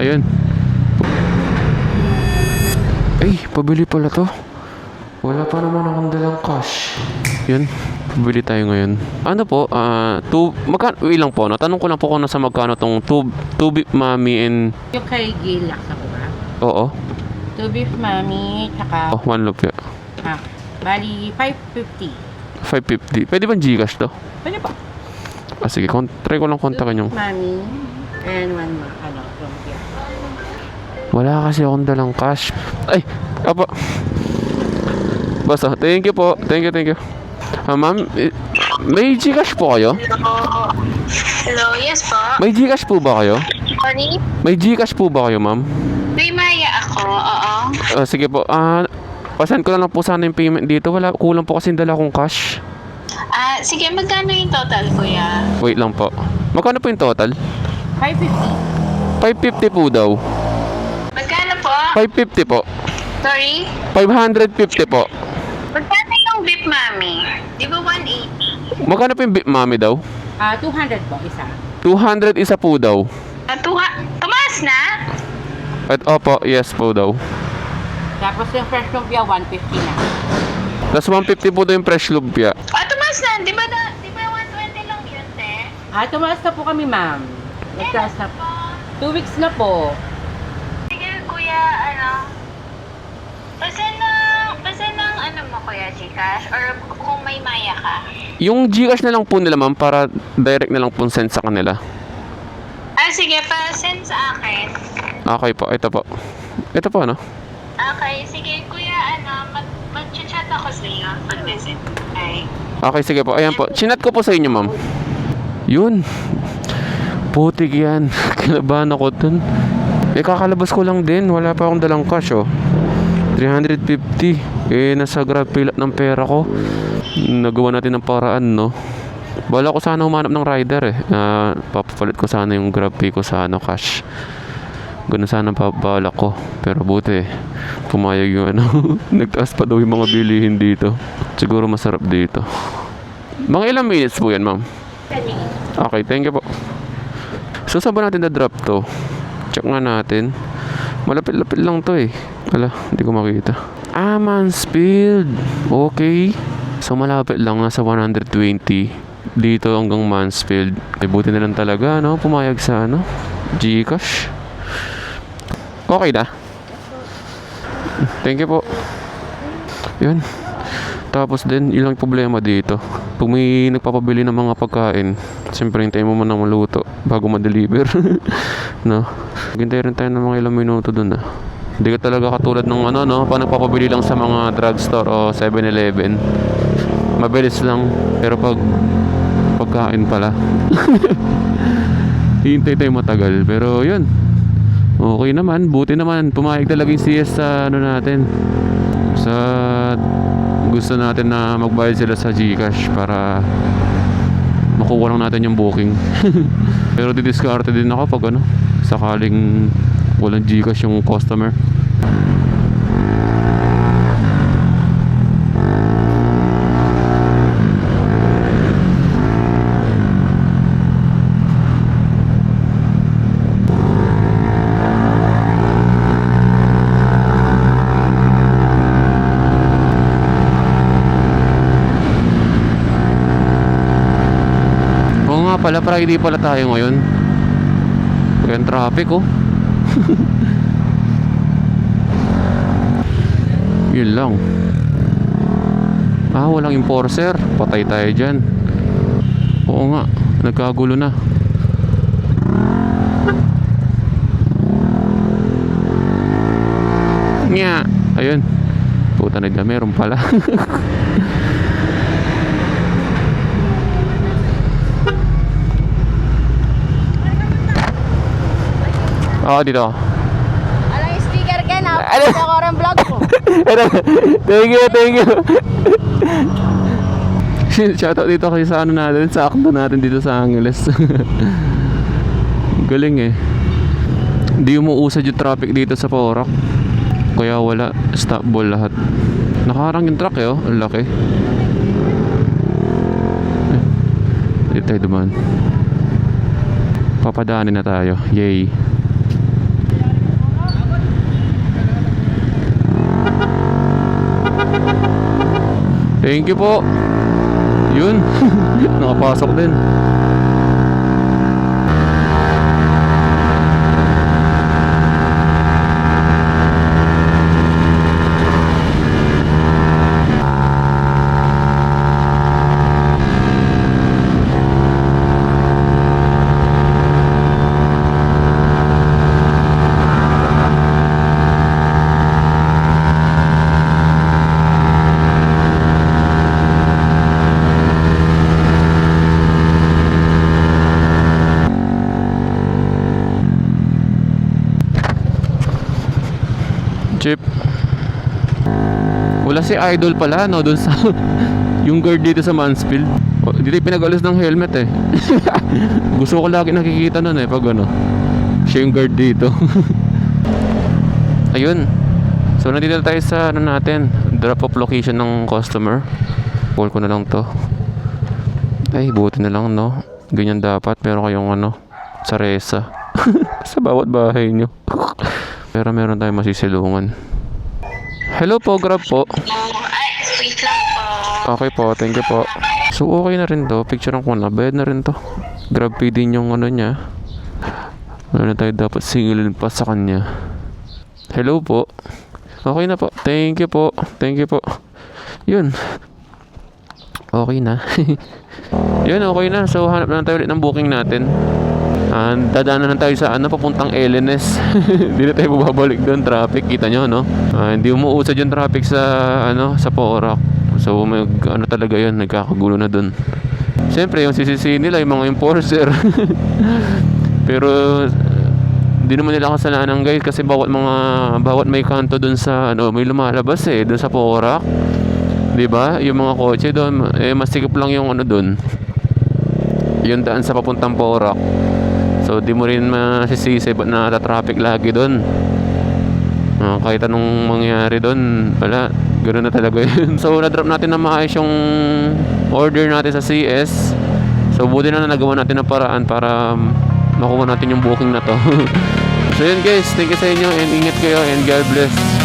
Ayun. Ay, pabili pala to. Wala pa naman akong dalang cash. Yun, pabili tayo ngayon. Ano po, ilang po, no? Tanong ko lang po kung nasa magkano tong two beef mami and... Yung kay Gilak sa ba? Oo. 2 beef mami, tsaka... Oh, 1 lupya. Bali, 550. 550. Pwede ba Gcash to? Pwede po. Sige, try ko lang kontakin yung... Mami, and one more, lumpia. Wala kasi akong dalang cash. Ay, apa. Basta, thank you po. Thank you. Ma'am, may Gcash po kayo? Hello, yes po. May Gcash po ba kayo? Sorry? May Gcash po ba kayo, ma'am? May Maya ako, oo. Sige po. Pasend ko na lang po sana yung payment dito. Kulang po kasi dala akong cash. Sige, magkano yung total, kuya? Wait lang po. Magkano po yung total? 550. 550 po daw. Magkano po? 550 po. Sorry? 550 po. Magkano yung beef mami? Di ba 180? Magkano po yung beef mami daw? 200 po, isa. 200 isa po daw. Tumaas na? At opo, yes po daw. Tapos yung fresh lumpia, 150 na. Tapos 150 po daw yung fresh lumpia. Tumaas na. Di ba 120 lang yun, te? Tumaas na po kami, ma'am. Nagtaas na po. 2 weeks na po. Sige, kuya, Basta ng mo, kuya, Gcash? Or kung may Maya ka? Yung Gcash na lang po nila, ma'am, para direct na lang po send sa kanila. Sige, pa-send sa akin. Okay po, ito po. Ito po, ano? Okay, sige, kuya, mag-chat ako sa iyo pag-visit. Okay, sige po. Ayan po. Chinat ko po sa inyo, ma'am. Yun. Putik yan. Kinabahan ako dun. Kakalabas ko lang din. Wala pa akong dalang cash, oh. 350. Nasa grab pay ng pera ko. Nagawa natin ng paraan, no? Bala ko sana humanap ng rider, papapalit ko sana yung grab pay ko sa cash. Ganun sana pabalak ko. Pero buti, pumayag yung nagtaas pa daw yung mga bilihin dito. Siguro masarap dito. Mga ilang minutes po yan, ma'am? 10 minutes. Okay, thank you po. So, saan ba natin na-drop to? Check nga natin. Malapit-lapit lang to eh. Wala, hindi ko makita. Mansfield. Okay. So, malapit lang. Nasa 120. Dito hanggang Mansfield. Ay, buti na lang talaga, no? Pumayag sa, Gcash. Okay na. Thank you po. Yun. Tapos din, ilang problema dito. Pag may nagpapabili ng mga pagkain, siyempre hintayin mo muna maluto bago ma-deliver. No? Hintay rin tayo ng mga ilang minuto dun, Hindi ka talaga katulad ng pag nagpapabili lang sa mga drugstore o 7-Eleven. Mabilis lang. Pero pag pagkain pala, hintay tayo matagal. Pero yun, okay naman, buti naman pumayag talaga yung CS sa natin, sa gusto natin na magbayad sila sa Gcash para makuha lang natin yung booking. Pero didiskarte din ako pag sakaling walang Gcash yung customer. Pala, Friday pala tayo ngayon. Kaya ang traffic, oh. Yun lang. Walang enforcer. Patay tayo dyan. Oo nga, nagkagulo na. Nya. Ayun. Puta na dyan, meron pala. Dito. Alang sticker ka na. Ako rin vlog ko. Thank you. Shoutout dito kasi sa natin, sa akto natin dito sa Angeles. Galing eh. Hindi umuusad yung traffic dito sa Porac. Kaya wala, stop ball lahat. Nakaharang yung truck oh, ang laki. Dito tayo dumaan. Papadaanin na tayo, yay. Thank you po. Yun. Nakapasok din. Chip. Wala si Idol pala, no? Doon sa yung guard dito sa Mansfield. Dito pinag-alis ng helmet eh. Gusto ko lagi nakikita nun eh pag ano. Siya yung guard dito. Ayun. So nandito na tayo sa ano natin, drop off location ng customer. Call ko na lang to. Ay, buti na lang, no? Ganyan dapat, pero kayong ano, saresa. Sa bawat bahay nyo. Pero meron tayong masisilungan. Hello po, Grab po. Ay, wait lang po. Okay po, thank you po. So okay na rin to, picturean ko na, bayad na rin to. Grab pay din yung ano niya. Wala na tayo dapat singilin pa sa kanya. Hello po. Okay na po, thank you po. Thank you po. Yun. Okay na. Yun, okay na. So hanap na tayo ulit ng booking natin. Dadaanan na tayo sa ano, papuntang LNS. Hindi na tayo bumabalik doon, traffic, kita nyo, no? Hindi umuusad yung traffic sa ano, sa Porac. So ano talaga yun, nagkakagulo na doon. Siyempre yung sisisi nila yung mga enforcer. Pero hindi naman nila kasalanan, guys, kasi bawat may kanto doon sa ano, may lumalabas eh doon sa Porac. 'Di ba? Yung mga kotse doon, mas sikip lang yung ano doon. Yung daan sa papuntang Porac. So di mo rin masisisi ba't nata-traffic lagi doon. Kahit anong mangyari doon, wala, ganoon na talaga yun. So na-drop natin na maayos yung order natin sa CS. So buti na nagawa natin ng paraan para makuha natin yung booking na to. So yun guys, thank you sa inyo and ingat kayo and God bless.